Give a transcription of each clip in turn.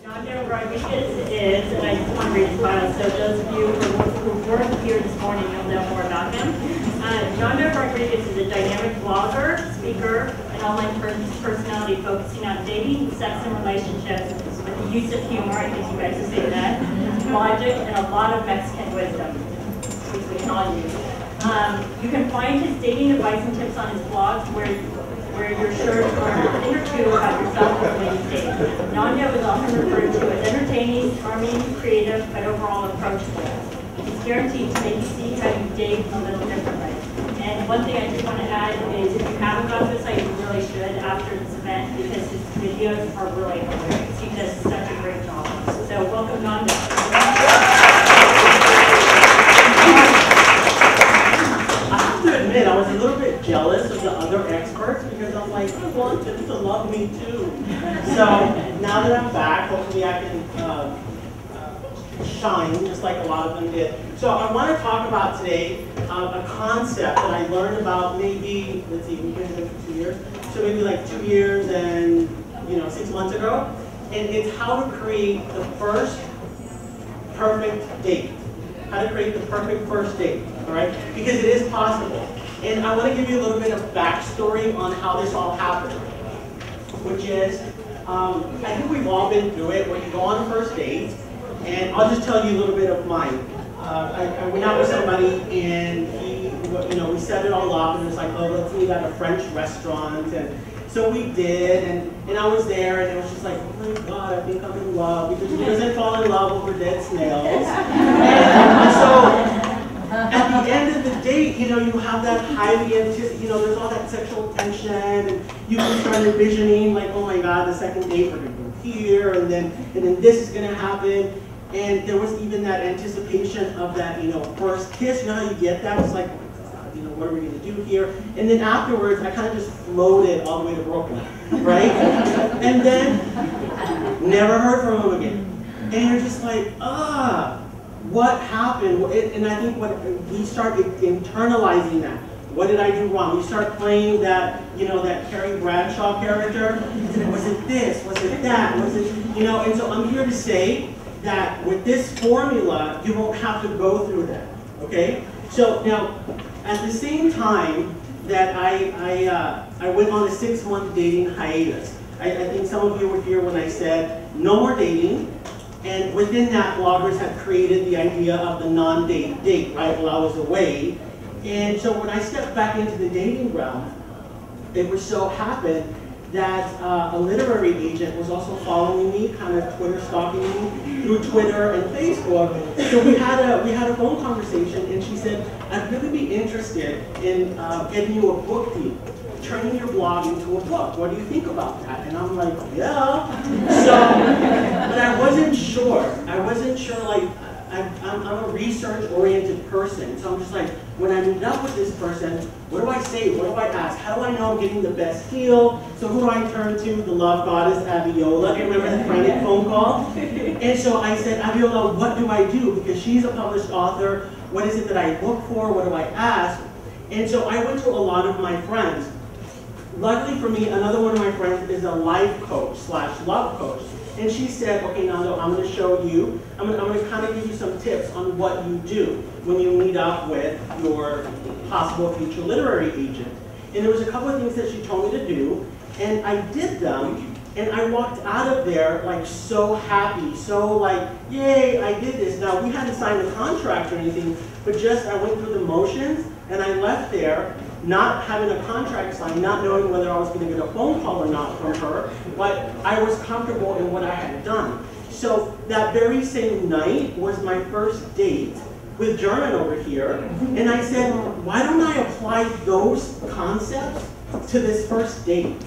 Nando Rodriguez is, and I just want to read his bio, so those of you who weren't here this morning, you'll know more about him. Nando Rodriguez is a dynamic blogger, speaker, and online personality focusing on dating, sex, and relationships with the use of humor, I think you guys have seen that, logic, and a lot of Mexican wisdom, which we can all use. You can find his dating advice and tips on his blogs where you're sure to learn a thing or two about yourself and the way you date. Nando is often referred to as entertaining, charming, creative, but overall approachable. He's guaranteed to make you see how you date a little differently. And one thing I just want to add is if you haven't got this, you really should after this event because his videos are really hilarious. He does such a great job. So welcome, Nando. I was a little bit jealous of the other experts because I'm like, I want them to love me too. So now that I'm back, hopefully I can shine just like a lot of them did. So I want to talk about today a concept that I learned about maybe, let's see, we've been here for 2 years. So maybe like 2 years and 6 months ago. And it's how to create the first perfect date. How to create the perfect first date, all right? Because it is possible. And I want to give you a little bit of backstory on how this all happened, which is, I think we've all been through it, where you go on a first date, and I'll just tell you a little bit of mine. I went out with somebody, and we set it all up, and it was like, oh, let's meet at a French restaurant, and so we did, and I was there, and it was just like, oh my God, I think I'm in love, because who doesn't fall in love over dead snails? And so, at the end of the date, you have that highly anticipated, there's all that sexual tension, and you can start envisioning, like, oh my God, the second date, we're going to go here, and then this is going to happen. And there was even that anticipation of that, first kiss. You know how you get that? It's like, oh my God, what are we going to do here? And then afterwards, I kind of just floated all the way to Brooklyn, right? And then, never heard from him again. And you're just like, what happened? And I think we start internalizing that. What did I do wrong? We start playing that, that Carrie Bradshaw character. Was it this? Was it that? Was it, And so I'm here to say that with this formula, you won't have to go through that. Okay? So now, at the same time that I went on a 6-month dating hiatus, I think some of you were here when I said no more dating. And within that, bloggers have created the idea of the non-date date, right, while I was away. And so when I stepped back into the dating realm, it was so happened that a literary agent was also following me, kind of Twitter stalking me through Twitter and Facebook. So we had a phone conversation, and she said, I'd really be interested in getting you a book deal, turning your blog into a book. What do you think about that? And I'm like, yeah. So, but I wasn't sure. Like, I'm a research-oriented person. So I'm just like, when I meet up with this person, what do I say? What do I ask? How do I know I'm getting the best deal? So who do I turn to? The love goddess, Aviola. You remember the frantic phone call? And so I said, Aviola, what do I do? Because she's a published author. What is it that I look for? What do I ask? And so I went to a lot of my friends. Luckily for me, another one of my friends is a life coach / love coach. And she said, okay, Nando, I'm going to show you, I'm going to kind of give you some tips on what you do when you meet up with your possible future literary agent. And there was a couple of things that she told me to do, and I did them, and I walked out of there like so happy, so like, yay, I did this. Now, we hadn't signed a contract or anything, but just I went through the motions, and I left there not having a contract signed, not knowing whether I was going to get a phone call or not from her, but I was comfortable in what I had done. So that very same night was my first date with German over here, and I said, why don't I apply those concepts to this first date?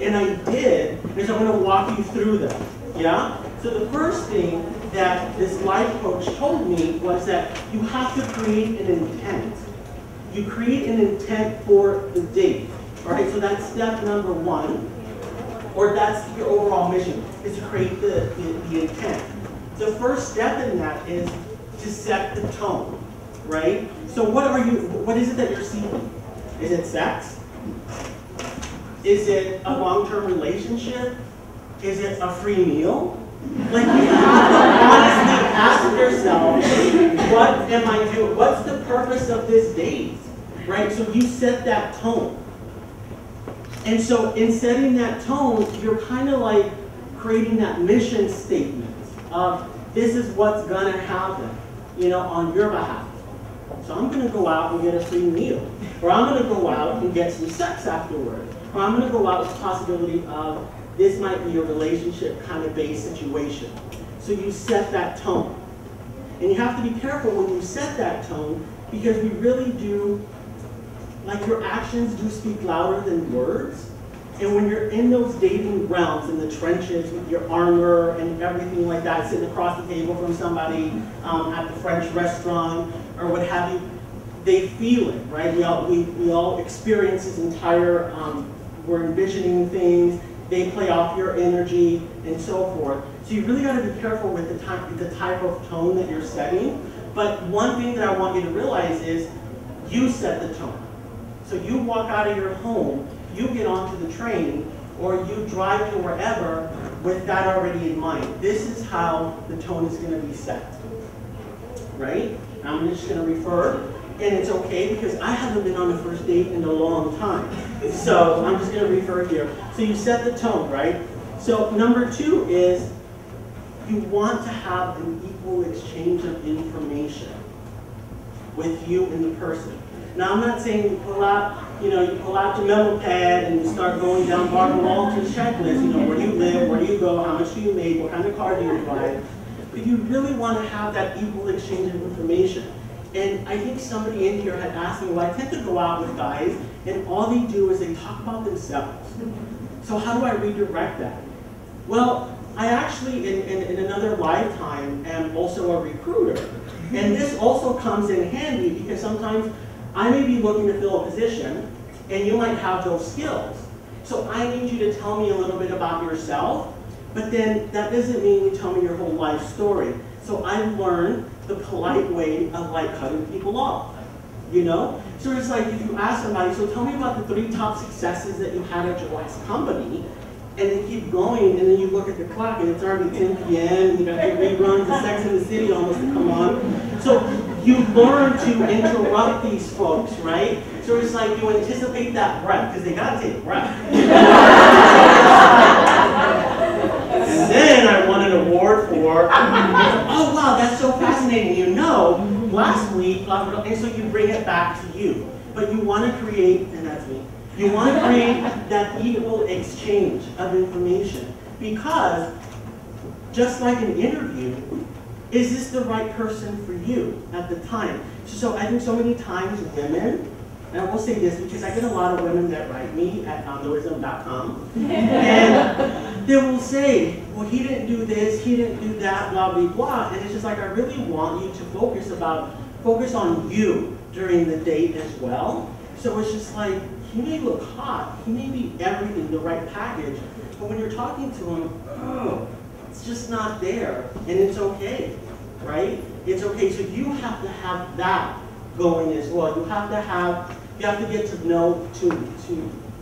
And I did, and so I'm going to walk you through them, yeah? So the first thing that this life coach told me was that you have to create an intent. You create an intent for the date, all right? So that's step number 1, or that's your overall mission, is to create the intent. The first step in that is to set the tone, right? So what is it that you're seeking? Is it sex? Is it a long-term relationship? Is it a free meal? Like, you have to honestly ask yourself, what am I doing? What's the purpose of this date? Right? So you set that tone. And so in setting that tone, you're kind of like creating that mission statement of this is what's gonna happen, you know, on your behalf. So I'm gonna go out and get a free meal. Or I'm gonna go out and get some sex afterward. Or I'm gonna go out with the possibility of this might be a relationship kind of based situation. So you set that tone. And you have to be careful when you set that tone, because we really do, like, your actions do speak louder than words. And when you're in those dating realms, in the trenches with your armor and everything like that, sitting across the table from somebody at the French restaurant or what have you, they feel it, right? We all experience this entire, we're envisioning things, they play off your energy and so forth. So you really got to be careful with the type of tone that you're setting. But one thing that I want you to realize is you set the tone. So you walk out of your home, you get onto the train, or you drive to wherever with that already in mind. This is how the tone is going to be set, right? I'm just going to refer, and it's okay because I haven't been on a first date in a long time. So I'm just going to refer here. So you set the tone, right? So number 2 is you want to have an equal exchange of information with you and the person. Now, I'm not saying you pull out your memo pad and you start going down Barbara Walters' checklist, where you live, where you go, how much do you make, what kind of car do you drive. But you really want to have that equal exchange of information. And I think somebody in here had asked me, well, I tend to go out with guys, and all they do is they talk about themselves. So how do I redirect that? Well, I actually, in another lifetime, am also a recruiter. And this also comes in handy because sometimes I may be looking to fill a position, and you might have those skills. So I need you to tell me a little bit about yourself, but then that doesn't mean you tell me your whole life story. So I've learned the polite way of like cutting people off, So it's like if you ask somebody, so tell me about the 3 top successes that you had at your last company, and they keep going, and then you look at the clock, and it's already 10 p.m., and you got your reruns of Sex and the City almost to come on. So you learn to interrupt these folks, right? So it's like you anticipate that breath, because they got to take a breath. And then I won an award for, oh wow, that's so fascinating. Last week, and so you bring it back to you. But you want to create, and that's me, you want to create that equal exchange of information. Because, just like an interview, is this the right person for you at the time? So I think so many times women, and I will say this because I get a lot of women that write me at nandoism.com, and they will say, well, he didn't do this, he didn't do that, blah, blah, blah. And it's just like, I really want you to focus on you during the date as well. So it's just like, he may look hot, he may be everything, the right package, but when you're talking to him, it's just not there, and it's okay, right? It's okay, so you have to have that going as well. You have to get to know,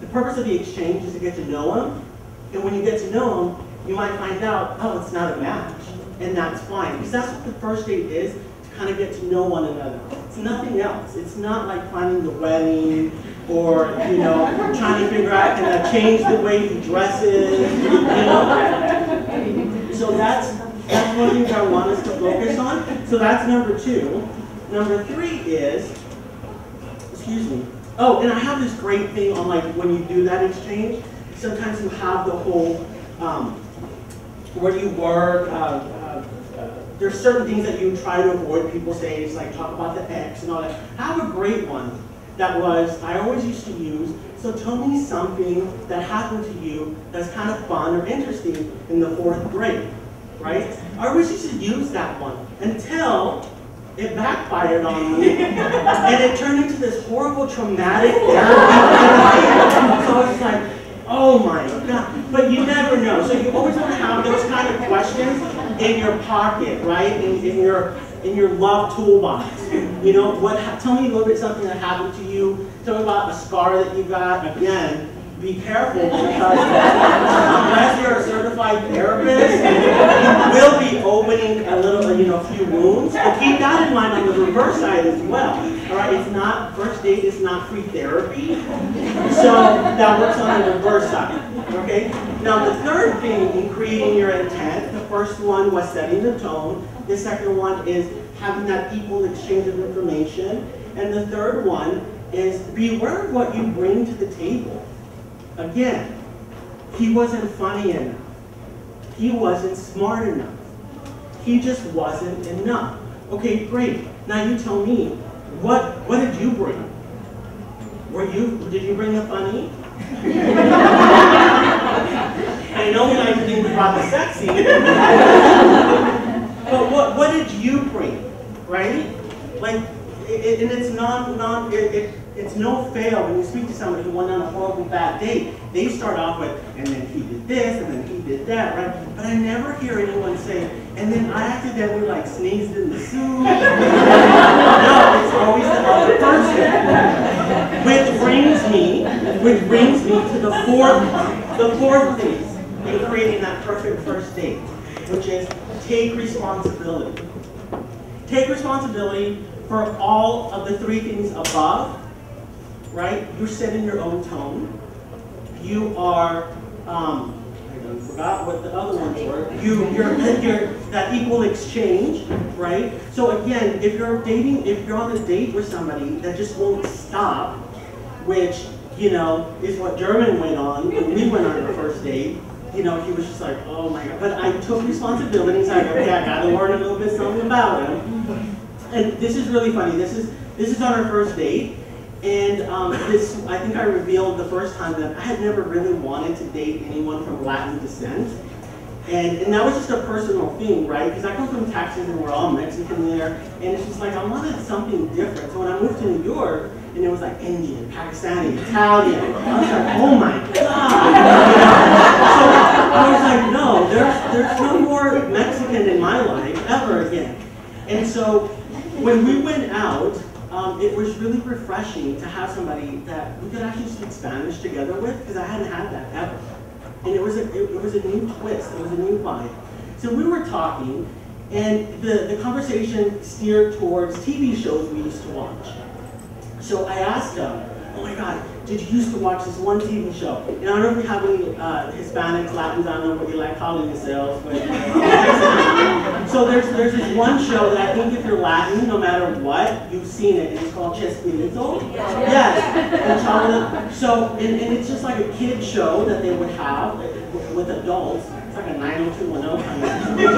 the purpose of the exchange is to get to know him, and when you get to know him, you might find out, oh, it's not a match, and that's fine, because that's what the first date is, to kind of get to know one another. It's nothing else. It's not like planning the wedding, or, trying to figure out, can I change the way he dresses, So that's one of the things I want us to focus on. So that's number 2. Number 3 is, oh, and I have this great thing on like when you do that exchange, sometimes you have the whole, where you work, there's certain things that you try to avoid. People say, it's like talk about the ex and all that. I have a great one that I always used to use. So tell me something that happened to you that's kind of fun or interesting in the 4th grade, right? I always used to use that one until it backfired on me, and it turned into this horrible traumatic therapy. So I was like, oh my God. But you never know. So you always want to have those kind of questions in your pocket, right? In your love toolbox. Tell me a little bit something that happened to you. Tell me about a scar that you got. Again, be careful because unless you're a certified therapist, you will be opening a little, a few wounds. But keep that in mind on the reverse side as well. All right, it's not, first date is not free therapy. So that works on the reverse side. Okay? Now the third thing in creating your intent, the first one was setting the tone. The second one is having that equal exchange of information. And the third one is beware of what you bring to the table. Again, he wasn't funny enough. He wasn't smart enough. He just wasn't enough. Okay, great. Now you tell me, what did you bring? Did you bring a funny? I know we like to think about the sexy. But what did you bring? Right? Like, and it's no fail when you speak to somebody who went on a horrible bad date. They start off with, and then he did this, and then he did that, right? But I never hear anyone say, and then I accidentally like sneezed in the soup. No, it's always the other person. Which brings me to the fourth thing in creating that perfect first date, which is take responsibility. Take responsibility for all of the three things above, right? You're setting your own tone. You are, I forgot what the other ones were. You're that equal exchange, right? So again, if you're on a date with somebody that just won't stop, which, is what German went on when we went on our first date. He was just like, oh my God. But I took responsibility, so I go, okay, I gotta learn a little bit something about him. And this is really funny. This is on our first date, and I think I revealed the first time that I had never really wanted to date anyone from Latin descent, and that was just a personal thing, right? Because I come from Texas and we're all Mexican there, and it's just like I wanted something different. So when I moved to New York, and it was like Indian, Pakistani, Italian, I was like, oh my God! So I was like, no, there's no more Mexican in my life ever again. And so when we went out, it was really refreshing to have somebody that we could actually speak Spanish together with, because I hadn't had that ever. And it was a new twist, it was a new vibe. So we were talking, and the conversation steered towards TV shows we used to watch. So I asked him, oh my God, did you used to watch this one TV show? And I don't know if we have any Hispanics, Latins, I don't know what you like calling yourselves, but so there's this one show that I think if you're Latin, no matter what, you've seen it, and it's called Chespirito. Yes. So, and it's just like a kid show that they would have with adults. It's like a 90210 kind of thing.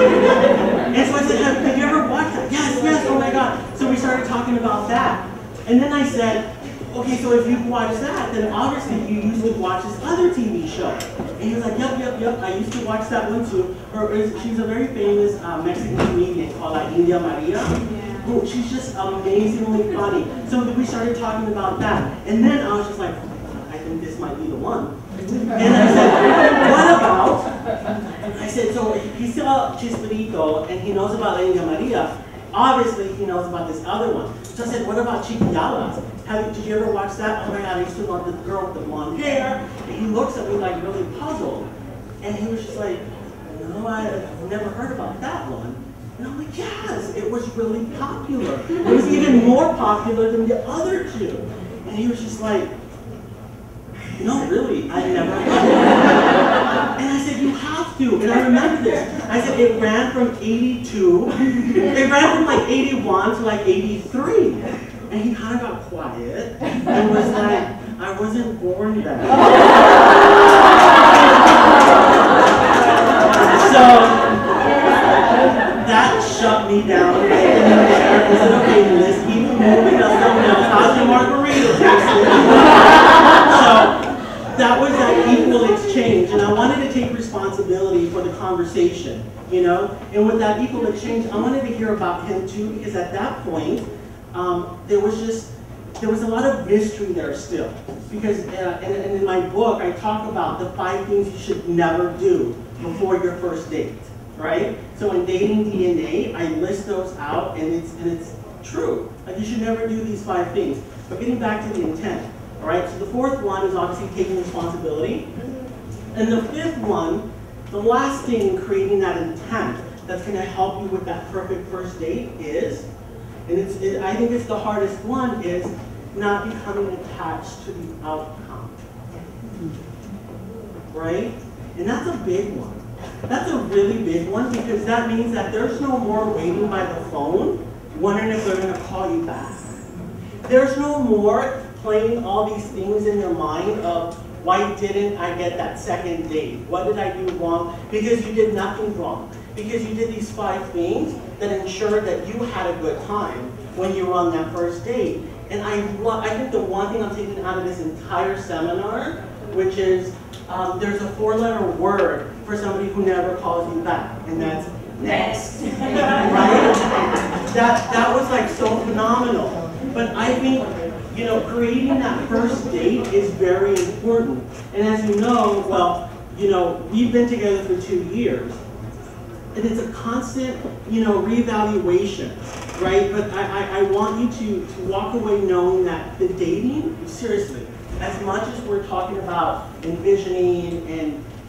And so I said, have you ever watched that? Yes, oh my God. So we started talking about that. And then I said, okay, so if you watch that, then obviously you used to watch this other TV show. And he was like, yep, I used to watch that one too. She's a very famous Mexican comedian called India Maria. Who, she's just amazingly funny. So we started talking about that. And then I was just like, I think this might be the one. And I said, what about, I said, so he saw Chespirito and he knows about India Maria. Obviously, he knows about this other one. So I said, what about Chiquilladas? Did you ever watch that? Oh my God, I used to love the girl with the blonde hair. And he looks at me like really puzzled. And he was just like, no, I've never heard about that one. And I'm like, yes, it was really popular. It was even more popular than the other two. And he was just like, no, really, I never heard of it. And I said, you have to. And I remember this. I said, it ran from 82. It ran from like 81 to like 83. And he kind of got quiet and was like, I wasn't born then. So that shut me down. I said, okay, let's keep moving on something else. How's your margarita tasting? So that was that equal exchange, and I wanted to take responsibility for the conversation, And with that equal exchange, I wanted to hear about him too, because at that point, there was a lot of mystery there still. Because in my book, I talk about the 5 things you should never do before your first date, right? So in Dating DNA, I list those out, and it's true. Like, you should never do these 5 things. But getting back to the intent, All right, so the fourth one is obviously taking responsibility. And the fifth one, the last thing in creating that intent that's going to help you with that perfect first date is, and I think it's the hardest one, is not becoming attached to the outcome. Right? And that's a big one. That's a really big one, because that means that there's no more waiting by the phone, wondering if they're going to call you back. There's no more playing all these things in your mind of, why didn't I get that second date? What did I do wrong? Because you did nothing wrong. Because you did these 5 things that ensured that you had a good time when you were on that first date. And I think the one thing I'm taking out of this entire seminar, which is there's a 4-letter word for somebody who never calls you back, and that's next. Right? That was like so phenomenal. But I think, you know, creating that first date is very important. And as you know, well, you know, we've been together for 2 years. And it's a constant, you know, reevaluation, right? But I want you to walk away knowing that the dating, seriously, as much as we're talking about envisioning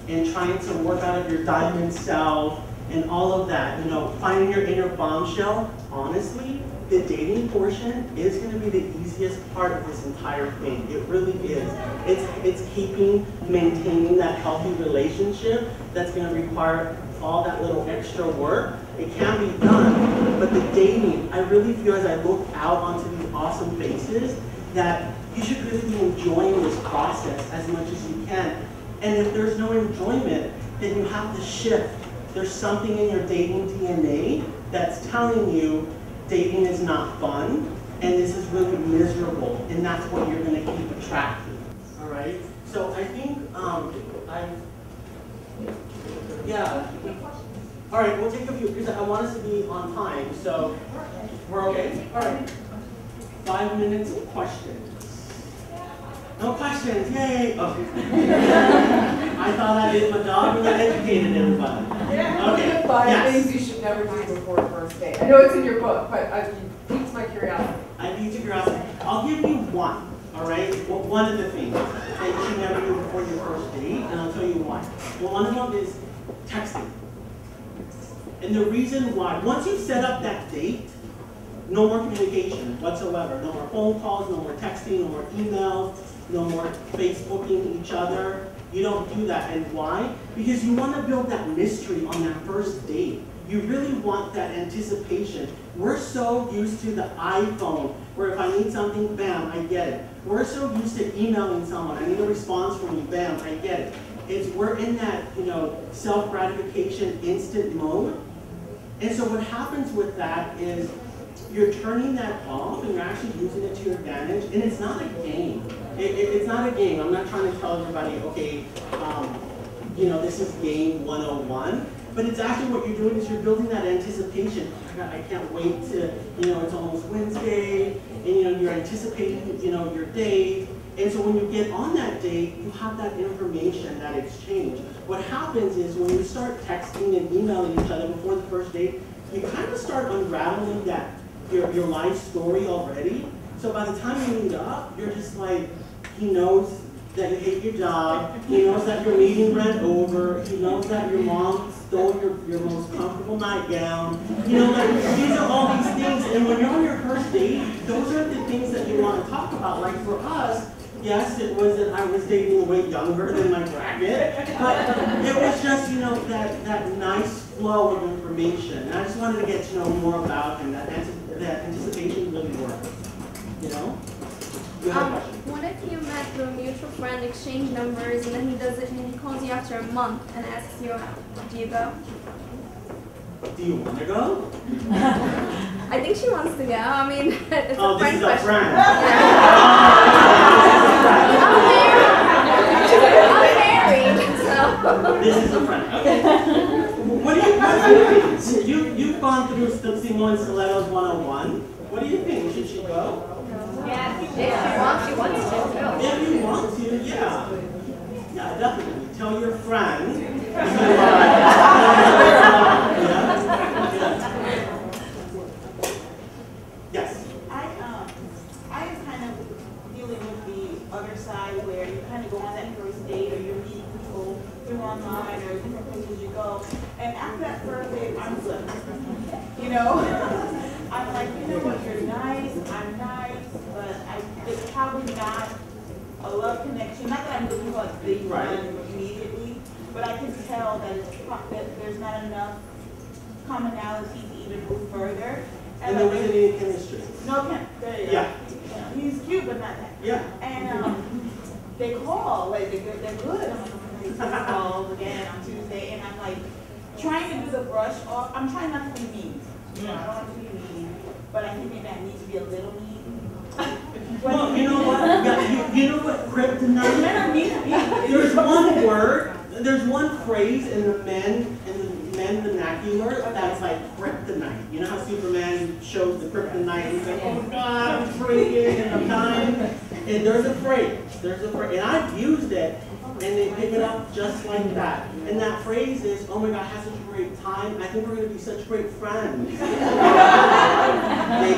and trying to work out of your diamond self and all of that, you know, finding your inner bombshell, honestly, the dating portion is going to be the easiest part of this entire thing. It really is. It's maintaining that healthy relationship that's going to require all that little extra work. It can be done, but the dating, I really feel as I look out onto these awesome faces that you should really be enjoying this process as much as you can. And if there's no enjoyment, then you have to shift. There's something in your dating DNA that's telling you dating is not fun, and this is really miserable, and that's what you're going to keep attracting. All right? So I think yeah. All right, we'll take a few, because I want us to be on time, so we're okay? All right. 5 minutes of questions. No questions, yay! Oh. I thought I did my job and I educated everybody. Okay, 5 things you should never do before a first date. I know it's in your book, but it piques my curiosity. I piqued your curiosity. I'll give you one, all right? Well, one of the things that you should never do before your first date, and I'll tell you why. Well, one of them is texting. And the reason why, once you set up that date, no more communication whatsoever. No more phone calls, no more texting, no more emails, no more Facebooking each other. You don't do that. And why? Because you want to build that mystery on that first date. You really want that anticipation. We're so used to the iPhone, where if I need something, bam, I get it. We're so used to emailing someone. I need a response from you, bam, I get it. We're in that, you know, self-gratification instant mode. And so what happens with that is you're turning that off and you're actually using it to your advantage. And it's not a game. It's not a game. I'm not trying to tell everybody, okay, you know, this is game 101. But it's actually what you're doing is you're building that anticipation. Oh my God, I can't wait to, you know, it's almost Wednesday, and you know, you're anticipating, you know, your date. And so when you get on that date, you have that information, that exchange. What happens is when you start texting and emailing each other before the first date, you kind of start unraveling that your life story already. So by the time you meet up, you're just like, he knows that you hate your job, he knows that your meeting ran over, he knows that your mom stole your most comfortable nightgown. You know, like, these are all these things, and when you're on your first date, those are the things that you want to talk about. Like for us, yes, it was that I was dating way younger than my bracket, but it was just, you know, that nice flow of information. And I just wanted to get to know more about him. That anticipation really worked. You know? You have a question? What if you met through a mutual friend, exchange numbers, and then he does it and he calls you after a month and asks you out? Do you go? Do you want to go? I think she wants to go. I mean, it's oh, a friend this is a question. friend. I'm married, so. This is a friend. Okay. What do you think? You've gone through Single and Stilettos 101. What do you think? Should she go? Yeah, if she wants to. If you want to, yeah. Yeah, definitely. Tell your friend. Yes. I am kind of dealing with the other know? I'm like, you know what, you're nice, I'm nice, but it's probably not a love connection. Not that I'm looking for a big one immediately, but I can tell that, that there's not enough commonality to even move further. And there wasn't any chemistry. No chemistry. Yeah. He's cute, but not that. Yeah. And they call, like they're good. I'm like, called again on Tuesday, and I'm like trying to do the brush off. I'm trying not to be mean. You know, I don't want to be mean, but I think maybe I need to be a little mean. Well, you know what? You know what kryptonite? Men are mean to me. There's one word, there's one phrase in the men vernacular that's like kryptonite. You know how Superman shows the kryptonite and he's like, oh God, I'm freaking and I'm dying. And there's a phrase, and I've used it, and they pick it up just like that. And that phrase is, oh my God, I had such a great time. I think we're going to be such great friends. They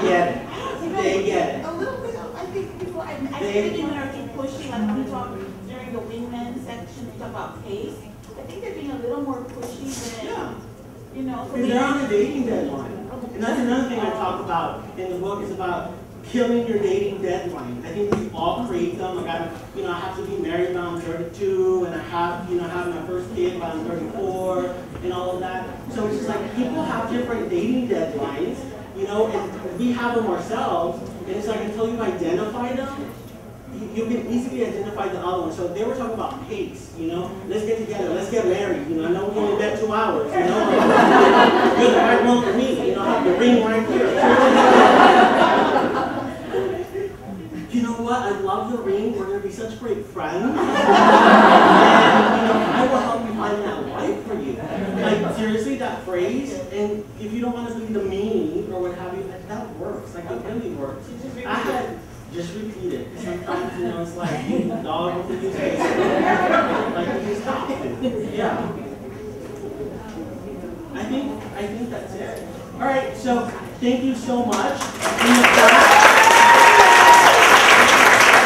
get it. They get it. A little bit. I think people. I think women are too pushy. Like when we talk during the wingman section, we talk about pace. I think they're being a little more pushy than, you know. Because they're on a dating deadline. And that's another thing I talk about in the book is about killing your dating deadline. I think we all create them. Like I have to be married when I'm 32, and I have, have my first kid when I'm 34, and all of that. So it's just like people have different dating deadlines, and we have them ourselves. And it's like until you identify them, you can easily identify the other one. So they were talking about pace, let's get together, let's get married. I know we only met 2 hours, you're the right one for me, I have the ring right here. You know what? I love the ring. We're going to be such great friends. And, I will help you find that wife for you. Like, seriously, that phrase, and if you don't want to be the meanie or what have you, that works. Like, it really works. I had just repeat it. Sometimes, it's like, dog with the newspaper. Like, you just have to. Yeah. I think that's it. All right, so thank you so much.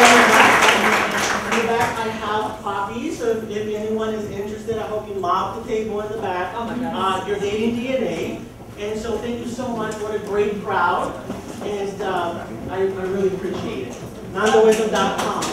In the back, I have copies, so if anyone is interested, I hope you mob the table in the back. Oh my God. Your dating DNA. And so thank you so much. What a great crowd. And I really appreciate it. Nandoism.com.